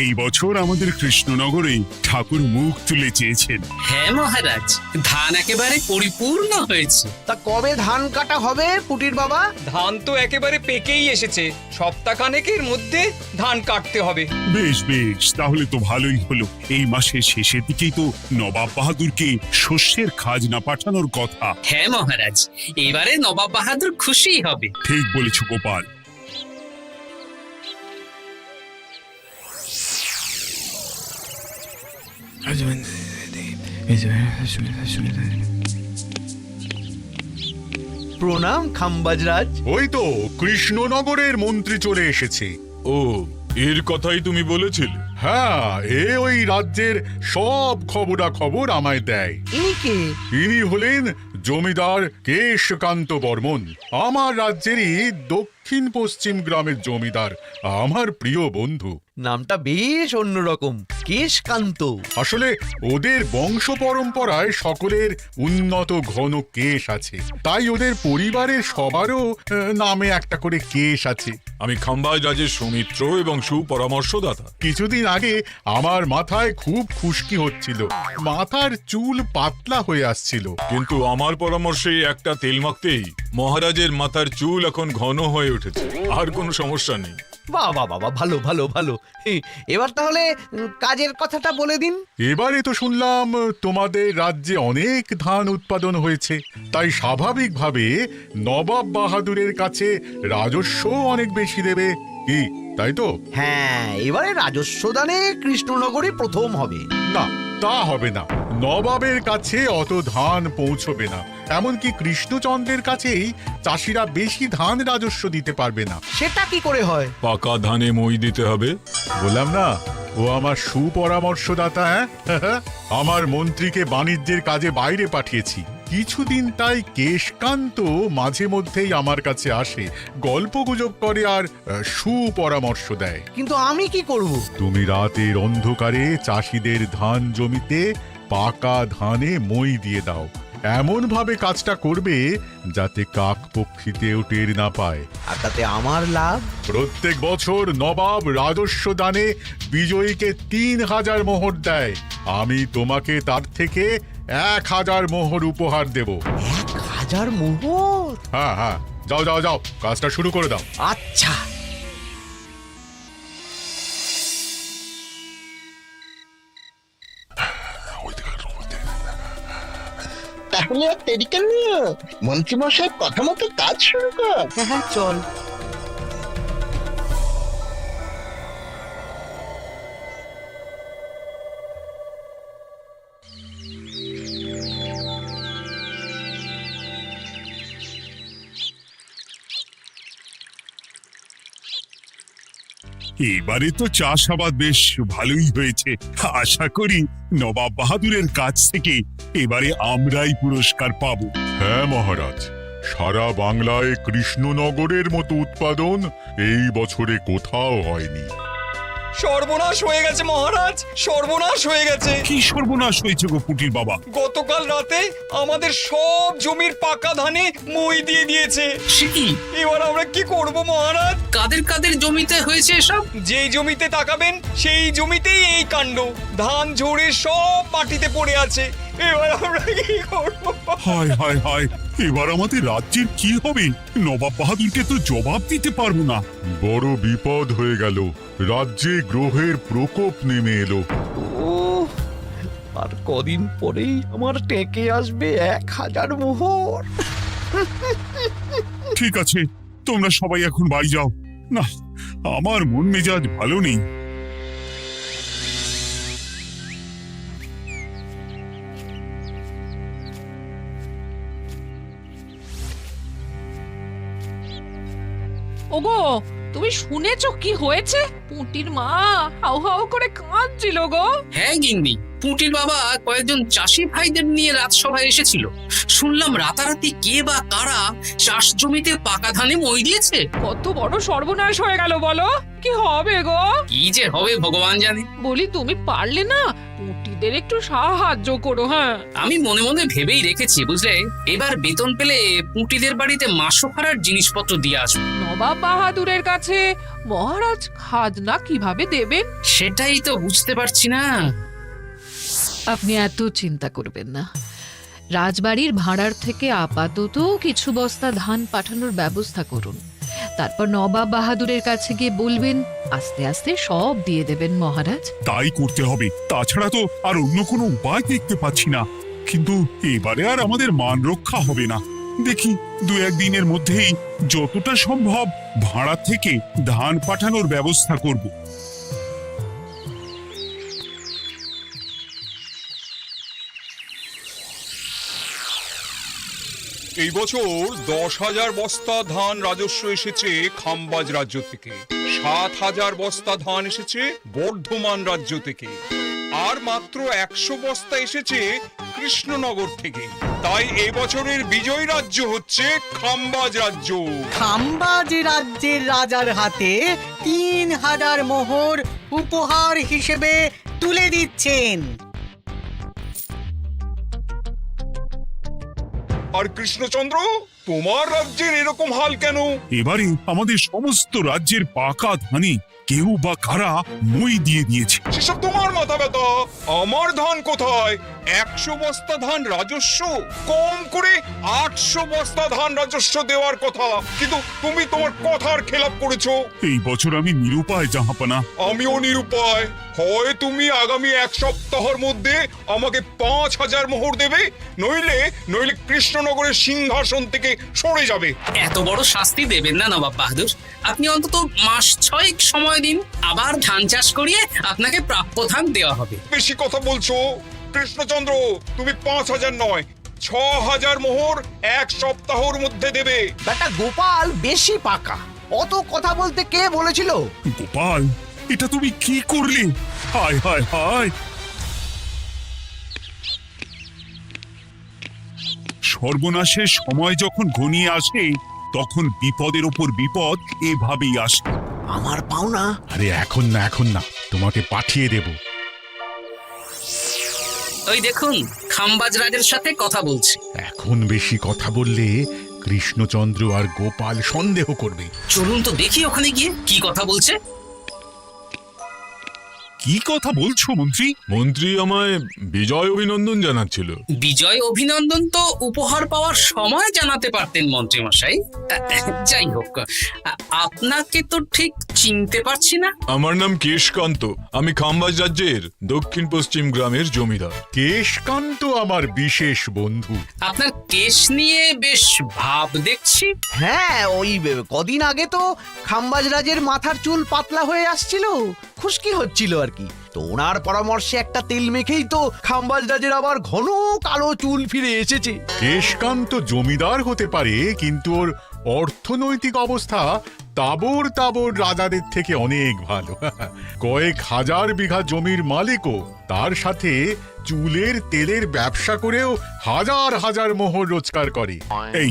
এই বছর আমাদের কৃষ্ণনগরে ঠাকুর মুখ তুলে চেয়েছেন। হ্যাঁ মহারাজ, ধান একেবারে পরিপূর্ণ হয়েছে। তা কবে ধান কাটা হবে পুটির বাবা? ধান তো একেবারে পেকেই এসেছে, সপ্তাহখানেকের মধ্যে ধান কাটতে হবে। বেশ বেশ, তাহলে তো ভালোই হলো। এই মাসের শেষের দিকেই তো নবাব বাহাদুরকে শস্যের খাজনা পাঠানোর কথা। হ্যাঁ মহারাজ, এবারে নবাব বাহাদুর খুশি হবে। ঠিক বলেছ গোপাল। প্রণাম খাম্বাজরাজ। ওই তো কৃষ্ণনগরের মন্ত্রী চলে এসেছে। ও, এর কথাই তুমি বলেছিলে? হ্যাঁ, ওই রাজ্যের সব খবরাখবর আমায় দেয়। ইনি কে? ইনি হলেন জমিদার কেশকান্ত বর্মন, আমার রাজ্যেরই দক্ষিণ পশ্চিম গ্রামের জমিদার, আমার প্রিয় বন্ধু। নামটা বেশ অন্যরকম, কেশকান্ত। আসলে ওদের বংশ পরম্পরায় সকলের উন্নত ঘন কেশ আছে, তাই ওদের পরিবারের সবারও নামে একটা করে কেশ আছে। আমি খাম্বাজ রাজের সৌমিত্র এবং সুপরামর্শদাতা। কিছুদিন আগে আমার মাথায় খুব খুশকি হচ্ছিল, মাথার চুল পাতলা হয়ে আসছিল। কিন্তু আমার পরামর্শে একটা তেল মাখতেই মহারাজের মাথার চুল এখন ঘন হয়ে উঠেছে, আর কোনো সমস্যা নেই। বাহ বাহ বাহ, ভালো ভালো ভালো। এবার তাহলে কাজের কথাটা বলে দিন। এবারে তো শুনলাম তোমাদের রাজ্যে অনেক ধান উৎপাদন হয়েছে, তাই স্বাভাবিকভাবে নবাব বাহাদুরের কাছে রাজস্ব অনেক বেশি দেবে, কি তাই তো? হ্যাঁ, এবারে রাজস্ব দানে কৃষ্ণনগরে প্রথম হবে। না, তা হবে না। নবাবের কাছে অত ধান পৌঁছবে না, এমনকি কৃষ্ণচন্দ্রের কাছেই চাষিরা বেশি ধান রাজস্ব দিতে পারবে না। সেটা কি করে হয়? পাকা ধানে মই দিতে হবে। বললাম না, ও আমার সুপরামর্শদাতা। হ্যাঁ, আমার মন্ত্রীকে বাণিজ্যের কাজে বাইরে পাঠিয়েছি কিছুদিন, তাই কেশকান্ত মাঝে মধ্যেই আমার কাছে আসে, গল্পগুজব করে আর সুপরামর্শ দেয়। কিন্তু আমি কি করব? তুমি রাতের অন্ধকারে চাষিদের ধান জমিতে পাকা ধানে মই দিয়ে দাও, এমন ভাবে কাজটা করবে যাতে কাক পক্ষীতেও টের না পায়। আর তাতে আমার লাভ? প্রত্যেক বছর নবাব রাজস্ব দানে বিজয়ীকে 3000 মোহর দেয়, আমি তোমাকে তার থেকে 1000 মোহর উপহার দেব। 1000 মোহর? হ্যাঁ হ্যাঁ, যাও যাও যাও, কাজটা শুরু করে দাও। আচ্ছা। তাহলে আর দেরি কেন, মন্ত্রীমশাই কথা মতো কাজ শুরু কর। হ্যাঁ চল। এবারে তো চাষাবাদ বেশ ভালোই হয়েছে। আশা করি নবাব বাহাদুরের কাছ থেকে এবারে আমরাই পুরস্কার পাবো। হ্যাঁ মহারাজ, সারা বাংলায় কৃষ্ণনগরের মতো উৎপাদন এই বছরে কোথাও হয়নি। সর্বনাশ হয়ে গেছে মহারাজ, সর্বনাশ হয়ে গেছে। কি সর্বনাশ হয়েছে গো পুটির বাবা? গতকাল রাতে আমাদের সব জমির পাকা ধানে মই দিয়ে দিয়েছে। সে কি? এবার আমরা কি করব মহারাজ? কাদের কাদের জমিতে হয়েছে এসব? যেই জমিতে তাকাবেন সেই জমিতেই এই কাণ্ড, ধান ঝরে সব মাটিতে পড়ে আছে। এবার আমরা কি করব? হায় হায় হায়, এবার আমাদের রাজ্যের কি হবে? নবাব বাহাদুরকে তো জবাব দিতে পারবো না। বড় বিপদ হয়ে গেল, রাজ্যে গ্রহের প্রকোপ নেমে এলো। ও, আর কদিন পরেই আমার টেকে আসবে 1000 মোহর। ঠিক আছে, তোমরা সবাই এখন বাড়ি যাও। না, আমার মন মেজাজ ভালো নেই। ওগো, তুমি শুনেছো কি হয়েছে? পুঁটির মা হাউ হাউ করে কাঁদছিল গো। হ্যাঁ গিন্নি, পুঁটির বাবা কয়েকজন চাষি ভাইদের নিয়ে রাজসভায় এসেছিল। শুনলাম রাতারাতি কে বা কারা চাষ জমিতে পাকা ধানে মই দিয়েছে। কত বড় সর্বনাশ হয়ে গেল বলো। কি হবে গো? কি যে হবে ভগবান জানে। বলি তুমি পারলে না পুঁটিদের একটু সাহায্য করো। হ্যাঁ, আমি মনে মনে ভেবেই রেখেছি বুঝলে, এবার বেতন পেলে পুঁটিদের বাড়িতে মাসোহারার জিনিসপত্র দিয়ে আসবো। নবাব বাহাদুরের কাছে মহারাজ খাজনা কিভাবে দেবেন? সেটাই তো বুঝতে পারছি না। আপনি এত চিন্তা করবেন না। রাজবাড়ির ভাড়ার থেকে আপাতত কিছু বস্তা ধান পাঠানোর ব্যবস্থা করুন। তারপর নবাব বাহাদুরের কাছে গিয়ে বলবেন, আস্তে আস্তে সব দিয়ে দেবেন মহারাজ। তাই করতে হবে, তাছাড়া তো আর অন্য কোনো উপায় দেখতে পাচ্ছি না। কিন্তু এবারে আর আমাদের মান রক্ষা হবে না। দেখি 2-1 দিনের মধ্যেই যতটা সম্ভব ভাড়া থেকে ধান পাঠানোর ব্যবস্থা করব। এই বছর 10,000 বস্তা ধান রাজস্ব এসেছে খাম্বাজ রাজ্য থেকে, 7,000 বস্তা ধান এসেছে বর্ধমান রাজ্য থেকে, আর মাত্র 100 বস্তা এসেছে কৃষ্ণনগর থেকে। তাই এই বছরের বিজয়ী রাজ্য হচ্ছে খাম্বাজ রাজ্য। খাম্বাজ রাজ্যের রাজার হাতে 3,000 মোহর উপহার হিসেবে তুলে দিচ্ছেন। আর কৃষ্ণচন্দ্র, তোমার রাজ্যের এরকম হাল কেন? এবারে আমাদের সমস্ত রাজ্যের পাকা ধানে কেউ বা কারা মই দিয়ে দিয়েছে। সেসব তোমার মাথা ব্যথা। আমার ধান কোথায়? 100 বস্তা ধান রাজস্ব, কম করে 800 বস্তা ধান রাজস্ব দেওয়ার কথা, কিন্তু তুমি তোমার কথার খেলাপ করেছো। এই বছর আমি নিরুপায় জাহাপানা। আমিও নিরুপায়। হয় তুমি আগামী 1 সপ্তাহের মধ্যে আমাকে 5,000 মোহর দেবে, নইলে কৃষ্ণনগরের সিংহাসন থেকে সরে যাবে। এত বড় শাস্তি দেবেন না নবাব বাহাদুর। আপনি অন্তত মাস 6 সময় দিন, আবার ধান চাষ করিয়ে আপনাকে প্রাপ্য ধান দেওয়া হবে। বেশি কথা বলছো কৃষ্ণচন্দ্র। তুমি 5,000 নয়, 6,000 মোহর 1 সপ্তাহের মধ্যে দেবে। বেটা গোপাল বেশি পাকা, অত কথা বলতে কে বলেছিল? গোপাল, এটা তুমি কি করলে? হায় হায় হায়! সর্বনাশের সময় যখন ঘনিয়ে আসে তখন বিপদের ওপর বিপদ এভাবেই আসে। আমার পাওনা। আরে এখন না, তোমাকে পাঠিয়ে দেব। ওই দেখুন, খাম্বাজ রাজের সাথে কথা বলছে। এখন বেশি কথা বললে কৃষ্ণচন্দ্র আর গোপাল সন্দেহ করবে। চলুন তো দেখি ওখানে গিয়ে কি কথা বলছে। কি কথা বলছো মন্ত্রী? মন্ত্রী আমায় বিজয় অভিনন্দন জানাচ্ছিল। বিজয় অভিনন্দন তো উপহার পাওয়ার সময় জানাতে পারতেন মন্ত্রী মশাই। যাই হোক, আপনাকে তো ঠিক চিনতে পারছি না। আমার নাম কেশকান্ত, আমি খাম্বাজ রাজ্যের দক্ষিণ পশ্চিম গ্রামের জমিদার। কেশকান্ত আমার বিশেষ বন্ধু। আপনার কেশ নিয়ে বেশ ভাব দেখছি। হ্যাঁ, ওই কদিন আগে তো খাম্বাজ রাজের মাথার চুল পাতলা হয়ে আসছিল, খুশকি হচ্ছিল আর কি। তো ওনার পরামর্শে একটা তেল মেখেই তো খাম্বাজ রাজের আবার ঘন কালো চুল ফিরে এসেছে। কেশকান্ত জমিদার হতে পারে, কিন্তু ওর অর্থনৈতিক অবস্থা তাবর রাজাদের থেকে অনেক ভালো। কয়েক হাজার বিঘা জমির মালিকও, তার সাথে চুলের তেলের ব্যবসা করেও হাজার হাজার মোহর রোজগার করে। এই,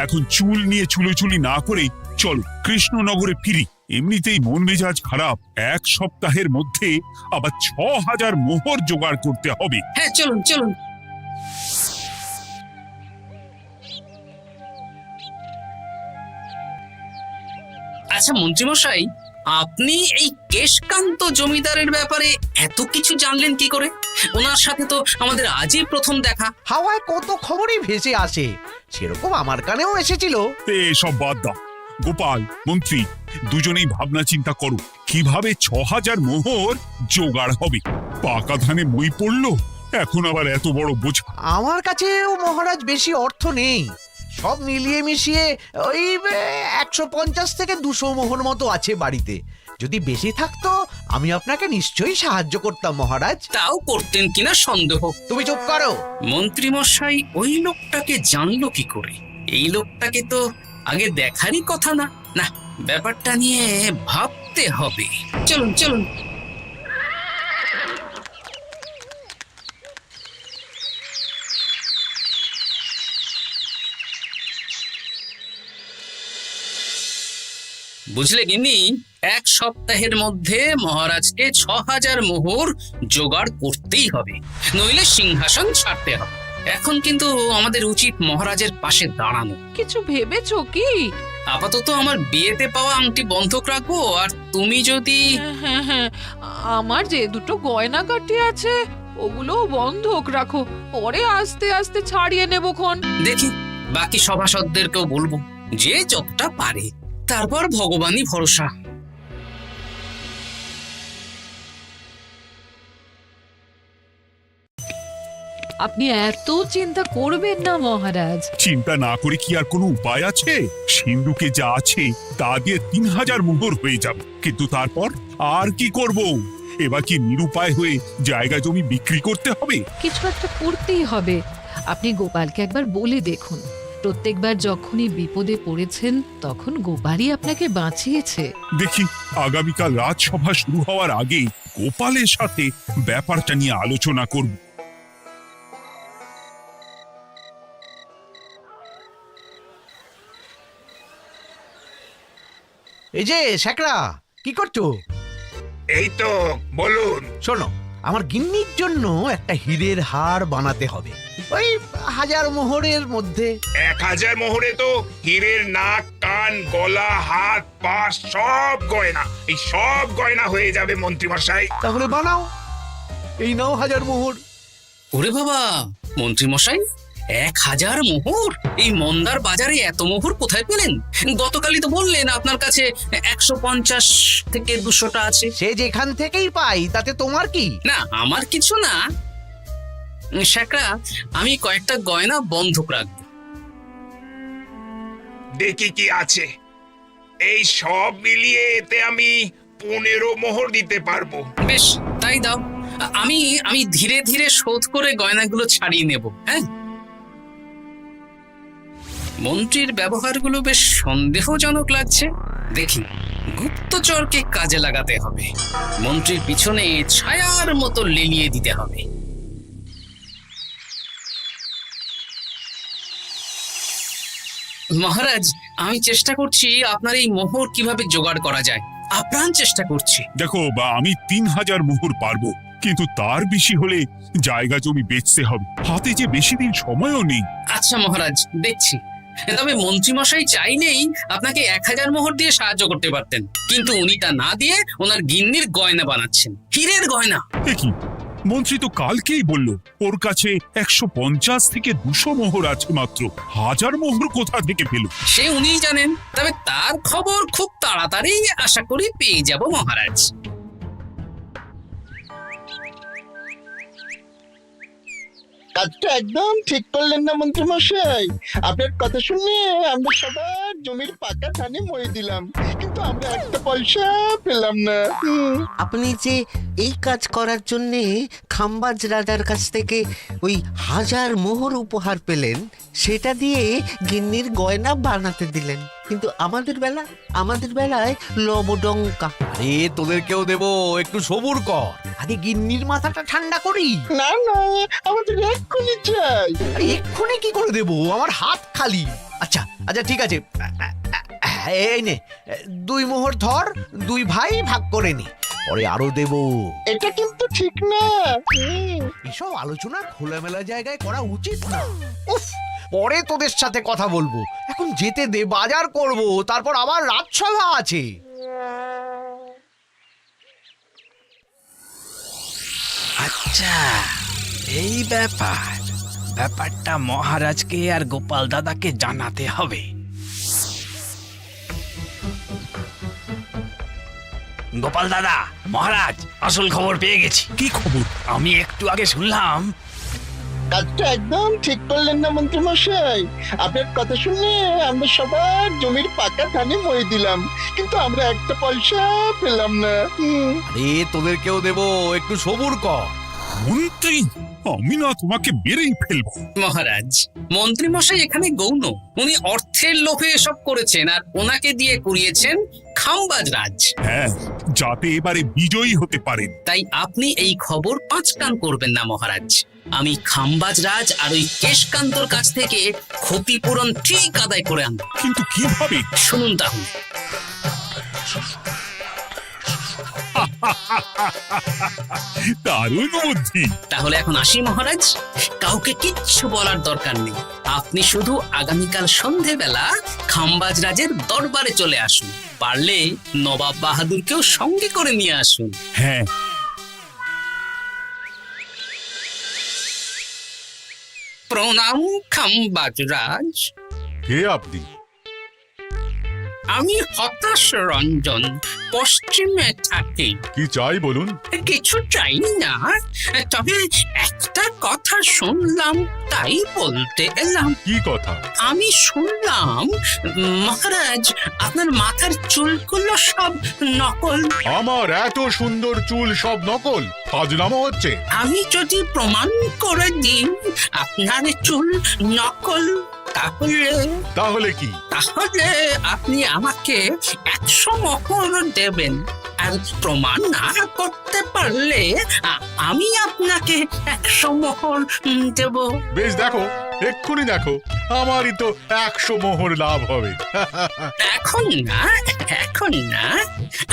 এখন চুল নিয়ে চুলোচুলি না করে চলো কৃষ্ণনগরে ফিরি। এমনিতেই মন মেজাজ খারাপ, 1 সপ্তাহের মধ্যে আবার 6,000 মোহর জোগাড় করতে হবে। হ্যাঁ, চলুন চলুন। আচ্ছা মন্ত্রীমশাই, আপনি এই কেশকান্ত জমিদারের ব্যাপারে এত কিছু জানলেন কি করে? ওনার সাথে তো আমাদের আজই প্রথম দেখা। হাওয়ায় কত খবরই ভেসে আসে, সেরকম আমার কানেও এসেছিল। সব বাদ দাও। গোপাল, মন্ত্রী, দুজনেই ভাবনা চিন্তা করো কিভাবে 6,000 মোহর জোগাড় হবে। পাকা ধানে মই পড়লো, এখন আবার এত বড় বোঝা। আমার কাছেও মহারাজ বেশি অর্থ নেই, সব মিলিয়ে মিশিয়ে ওই 150 থেকে 200 মোহর মতো আছে বাড়িতে। যদি বেশি থাকতো আমি আপনাকে নিশ্চয়ই সাহায্য করতাম মহারাজ। তাও করতেন কিনা সন্দেহ। তুমি চুপ করো। মন্ত্রীমশাই ওই লোকটাকে জানলো কি করে? এই লোকটাকে তো আগে দেখারই কথা না। না, ব্যাপারটা নিয়ে ভাবতে হবে। চলুন চলুন। বুঝলে গিন্নি, এক সপ্তাহের মধ্যে মহারাজকে ৬,০০০ মোহর জোগাড় করতেই হবে, নইলে সিংহাসন ছাড়তে হবে। এখন কিন্তু আমাদের উচিত মহারাজের পাশে দাঁড়ানো। কিছু ভেবেছো কি? আপাতত আমার বিয়েতে পাওয়া আংটি বন্ধক রাখবো, আর তুমি যদি হ্যাঁ হ্যাঁ, আমার যে দুটো গয়নাগাটি আছে ওগুলো বন্ধক রাখো, পরে আস্তে আস্তে ছাড়িয়ে নেবক্ষণ। দেখি বাকি সভাসদদেরকেও বলবো, যে যতটা পারে, তারপর ভগবানই ভরসা। আপনি এত চিন্তা করবেন না মহারাজ। চিন্তা না করে কি আর কোনো উপায় আছে? সিন্ধুকে যা আছে তা দিয়ে ৩,০০০ মোহর হয়ে যাবে, কিন্তু তারপর আর কি করব? এবার কি নিরুপায় হয়ে জায়গা জমি বিক্রি করতে হবে? কিছু একটা করতেই হবে। আপনি গোপালকে একবার বলে দেখুন, প্রত্যেকবার যখনই বিপদে পড়েছেন তখন গোপালই আপনাকে বাঁচিয়েছে। দেখি আগামীকাল রাজসভা শুরু হওয়ার আগেই গোপালের সাথে ব্যাপারটা নিয়ে আলোচনা করব। এই যে শেখরা, কি করছো? এই তো, বলুন। শোনো, আমার গিন্নির জন্য একটা হীরের হার বানাতে হবে, ওই ১,০০০ মোহরের মধ্যে। ১,০০০ মোহরে তো হীরের নাক, কান, গলা, হাত, পা সব গয়না, এই সব গয়না হয়ে যাবে মন্ত্রীমশাই। তাহলে বানাও, এই নাও ১,০০০ মোহর। ওরে বাবা, মন্ত্রী মশাই, ১,০০০ মোহর? এই মন্দার বাজারে এত মোহর কোথায় পেলেন? গতকালই তো বললেন আপনার কাছে ১৫০ থেকে ২০০টা আছে। সে যেখান থেকেই পাই, তাতে তোমার কি? না, আমার কিছু না। শেখরা, আমি কয়েকটা গয়না বন্ধক রাখবো। দেখি কি আছে। এই সব মিলিয়ে এতে আমি ১৫ মোহর দিতে পারবো। বেশ, তাই দাও। আমি আমি ধীরে ধীরে শোধ করে গয়নাগুলো ছাড়িয়ে নেব। হ্যাঁ, মন্ত্রীর ব্যবহারগুলো বেশ সন্দেহজনক লাগছে। দেখি, গুপ্তচরকে কাজে লাগাতে হবে, মন্ত্রীর পিছনে ছায়ার মতো লেলিয়ে দিতে হবে। মহারাজ, আমি চেষ্টা করছি আপনার এই মোহর কিভাবে জোগাড় করা যায়, আপ্রাণ চেষ্টা করছি। দেখো, বা আমি ৩,০০০ মোহর পারবো, কিন্তু তার বেশি হলে জায়গা জমি বেচতে হবে, হাতে যে বেশি দিন সময়ও নেই। আচ্ছা মহারাজ, দেখছি। তবে মন্ত্রীমশাই চাইলেই আপনাকে ১,০০০ মোহর দিয়ে সাহায্য করতে পারতেন, কিন্তু উনি তা না দিয়ে ওনার গিন্নির গয়না বানাচ্ছেন, হীরের গয়না। কি, মন্ত্রী তো কালকেই বলল ওর কাছে ১৫০ থেকে ২০০ মোহর আছে মাত্র। ১,০০০ মোহর কোথা থেকে পেল? সে উনিই জানেন, তবে তার খবর খুব তাড়াতাড়ি আশা করি পেয়ে যাব মহারাজ। কাজটা একদম ঠিক করলেন না মন্ত্রীমশাই? আপনার কথা শুনে আমরা সবার জমির পাকা ধানে মই দিলাম, কিন্তু আমরা একটা পয়সা পেলাম না। আপনি যে এই কাজ করার জন্য খাম্বাজ রাজার কাছ থেকে ওই ১,০০০ মোহর উপহার পেলেন, সেটা দিয়ে গিন্নির গয়না বানাতে দিলেন, কিন্তু আমাদের বেলায় লবডঙ্কা। আরে তোদেরকেও দেবো, একটু সবুর কর, আগে গিন্নির মাথাটা ঠান্ডা করি। না না, আমাদের এক্ষুনি চাই। আরে এক্ষুনি কি করে দেবো, আমার হাত খালি। আচ্ছা আচ্ছা, ঠিক আছে, এই নে ২ মোহর ধর, ২ ভাই ভাগ করে নি, পরে আরো দেবো। এটা কিন্তু ঠিক না। এসব আলোচনা খোলামেলা জায়গায় করা উচিত না। উফ, পরে তোদের সাথে কথা বলবো, এখন যেতে দে, বাজার করব, তারপর আবার রাজসভা আছে। আচ্ছা, এই ব্যাপারটা মহারাজকে আর গোপাল দাদাকে জানাতে হবে। গোপাল দাদা, মহারাজ আসল খবর পেয়ে গেছি। কি খবর? আমি একটু আগে শুনলাম। কাজটা একদম ঠিক করলেন না মন্ত্রীমশাই? আপনার কথা শুনে আমরা সবার জমির পাকা ধানে মই দিলাম, কিন্তু আমরা একটা পয়সা পেলাম না। আরে তোদেরকেও দেবো, একটু সবুর কর। মন্ত্রী, আমি না তোমাকে মেরেই ফেলবো। মহারাজ, মন্ত্রী মশাই এখানে গৌণ, উনি অর্থের লোভে এসব করেছেন, আর ওনাকে দিয়ে করিয়েছেন খাম্বাজ রাজ। হ্যাঁ, যাতে এবারে বিজয়ী হতে পারেন। তাই আপনি এই খবর ৫ কান করবেন না মহারাজ। আমি খাম্বাজ রাজ আর ওই কেশকান্তর কাছ থেকে ক্ষতিপূরণ ঠিক আদায় করে আনব। কিন্তু কিভাবে? শুনুন তাহলে। দারুণ বুদ্ধি। তাহলে এখন আসি মহারাজ, কাউকে কিচ্ছু বলার দরকার নেই। আপনি শুধু আগামীকাল সন্ধেবেলা খাম্বাজ রাজের দরবারে চলে আসুন, পারলে নবাব বাহাদুরকেও সঙ্গে করে নিয়ে আসুন। হ্যাঁ, প্রণাম খাম্বাজ রাজ। কে আপনি? আমি হতাশ রঞ্জন, পশ্চিমে থাকি। কি চাই বলুন? কিছু চাই না, তবে একটা কথা শুনলাম তাই বলতে এলাম। কি কথা? আমি শুনলাম মহারাজ আপনার মাথার চুলগুলো সব নকল। আমার এত সুন্দর চুল সব নকল? ফাজলামো হচ্ছে। আমি যদি প্রমাণ করে দিই আপনার চুল নকল, তাহলে কি? তাহলে আপনি আমাকে 100 মোহর দেবেন, আর প্রমাণ না করতে পারলে আমি আপনাকে 100 মোহর দেব। বেশ, দেখো, এক্ষুনি দেখো, আমারই তো 100 মোহর লাভ হবে। এখন না, এখন না,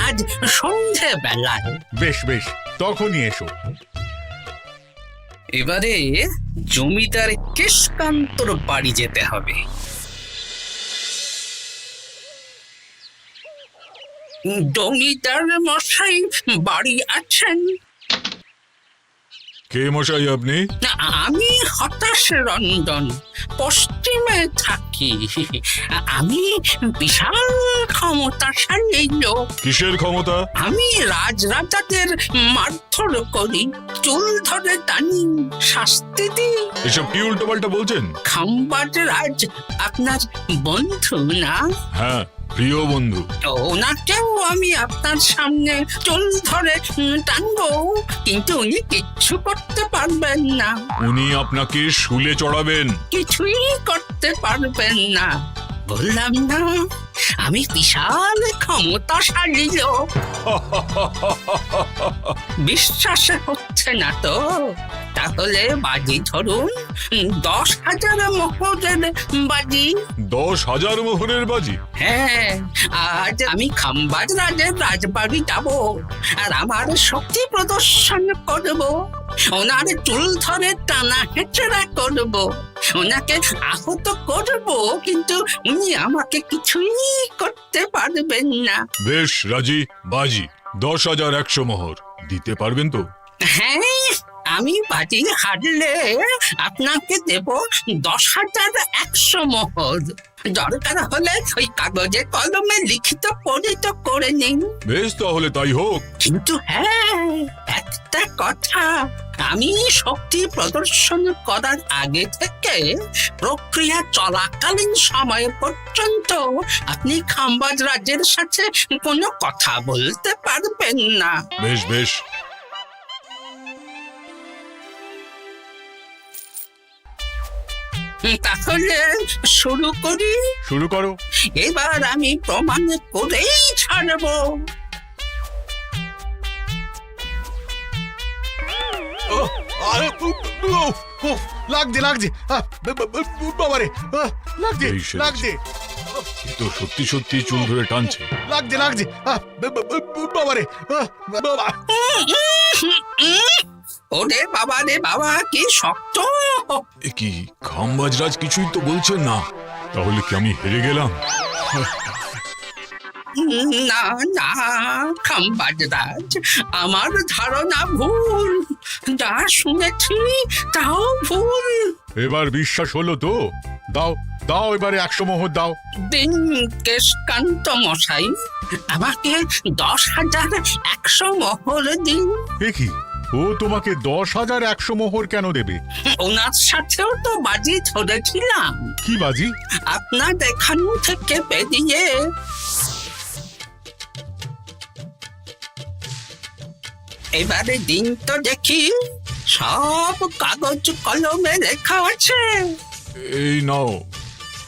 আজ সন্ধেবেলায়। বেশ বেশ, তখনই এসো। এবারে জমিদার কেশকান্তর বাড়ি যেতে হবে। জমিদার মশাই বাড়ি আছেন? কে মশাই আপনি? আমি হতাশ রঞ্জন, পশ্চিমে থাকি। আমি বিশাল ক্ষমতাশালী লোক। কিসের ক্ষমতা? আমি রাজাদের মারধর করি, চুল ধরে টানি, শাস্তি দিই। এসব কি উল্টোপাল্টা বলছেন? খাম্বাজ রাজ আপনার বন্ধু না? হ্যাঁ, প্রিয় বন্ধু। ওনাকেও আমি আপনার সামনে চুল ধরে টানবো, কিন্তু উনি কিচ্ছু করতে পারবেন না। উনি আপনাকে শুলে চড়াবেন। কিছুই করতে পারবেন না, বললাম না আমি বিশাল ক্ষমতাশালী লোক। বিশ্বাস হচ্ছে না তো? তাহলে বাজি ধরুন, 10,000 মোহরের বাজি। 10,000 মোহরের বাজি? হ্যাঁ, আজ আমি খাম্বাজ রাজের রাজবাড়ি যাব, আর আমার শক্তি প্রদর্শন করব, ওনার চুল ধরে টানা হেঁচড়া করব, ওনাকে আহত করব, কিন্তু উনি আমাকে কিছুই করতে পারবেন না। বেশ রাজি, বাজি 10,100 মোহর দিতে পারবেন তো? হ্যাঁ, আমি বাজি হারলে আপনাকে দেব 10,100 মোহর। দরকার হলে ওই কাগজে কলমে লিখিত পরিত করে নিন। বেশ, তাহলে তাই হোক। কিন্তু হ্যাঁ, একটা কথা, আমি শক্তি প্রদর্শন করার আগে থেকে প্রক্রিয়া চলাকালীন সময় পর্যন্ত আপনি খাম্বাজ রাজের সাথে কোনো কথা বলতে পারবেন না। বেশ বেশ। তাহলে শুরু করি। শুরু করো। এবার আমি প্রমাণ করেই ছাড়বো। লাগছে লাগছে, বাবারে, লাগছে এই সেরেছে। লাগছে, এ তো সত্যি সত্যি চুল ধরে টানছে। লাগছে লাগছে, বাবারে, বাবা। ওরে বাবা রে বাবা, কি শক্ত! এ কি, খাম্বাজরাজ কিছুই তো বলছেন না? তাহলে কি আমি হেরে গেলাম? না না খাম্বাজ রাজ, আমার ধারণা ভুল, যা শুনেছি তাও ভুল। এবার বিশ্বাস হলো তো? দাও দাও, এবারে 100 মোহর দাও। দিন কেশকান্ত মশাই, আমাকে 10,100 মোহর দিন। এ কি, ও তোমাকে 10,100 মোহর কেন দেবে? ওনার সাথেও তো বাজি ধরেছিলাম। কি বাজি? আপনার এখান থেকে বেরিয়ে এবারে দিন তো দেখি, সব কাগজ কলমে লেখা আছে। এই নাও।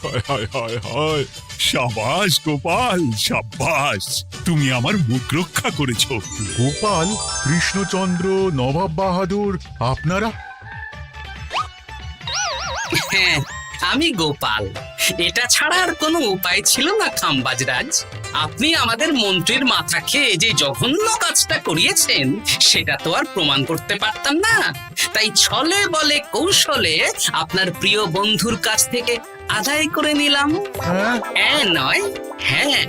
হায় হায় হায় হায়। সাবাস গোপাল, সাবাস, তুমি আমার মুখ রক্ষা করেছো। গোপাল, কৃষ্ণচন্দ্র, নবাব বাহাদুর, আপনারা? হ্যাঁ, আমি গোপাল। এটা ছাড়া আর কোনো উপায় ছিল না খাম্বাজরাজ। আপনি আমাদের মন্ত্রীর মাথা খেয়ে যে জঘন্য কাজটা করিয়েছেন সেটা তো আর প্রমাণ করতে পারতাম না, তাই ছলে বলে কৌশলে আপনার প্রিয় বন্ধুর কাছ থেকে আদায় করে নিলাম। হ্যাঁ নয়, হ্যাঁ।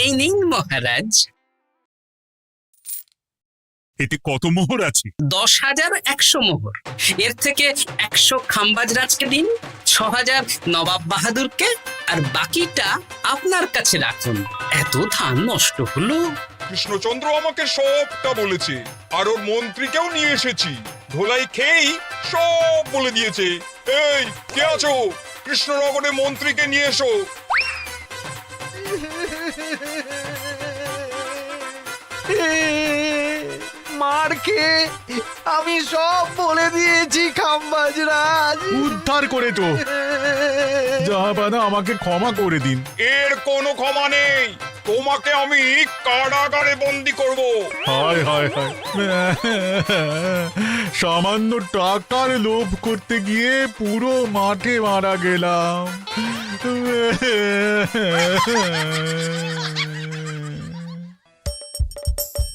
এই নিন মহারাজ। এতে কত মোহর আছে? 10,100 মোহর। এর থেকে 100 খাম্বাজরাজকে দিন, 6,000 নবাব বাহাদুরকে, আর বাকিটা আপনার কাছে রাখুন। এত ধান নষ্ট হলো। কৃষ্ণচন্দ্র আমাকে সবটা বলেছে, আর ওর মন্ত্রীকেও নিয়ে এসেছি। ধোলাই খেয়েই সব বলে দিয়েছে। এই কে আছো? কৃষ্ণনগরে মন্ত্রীকে নিয়ে এসো। মার খেয়ে আমি সব বলে দিয়েছি খাম্বাজরাজ। উদ্ধার করে তো জাহাপানা, আমাকে ক্ষমা করে দিন। এর কোনো ক্ষমা নেই। তোমাকে আমি কারাগারে বন্দি করব। হায় হায় হায়, সামান্য টাকার লোভ করতে গিয়ে পুরো মাঠে মারা গেলাম।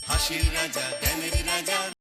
হাসির রাজা জ্ঞানের রাজা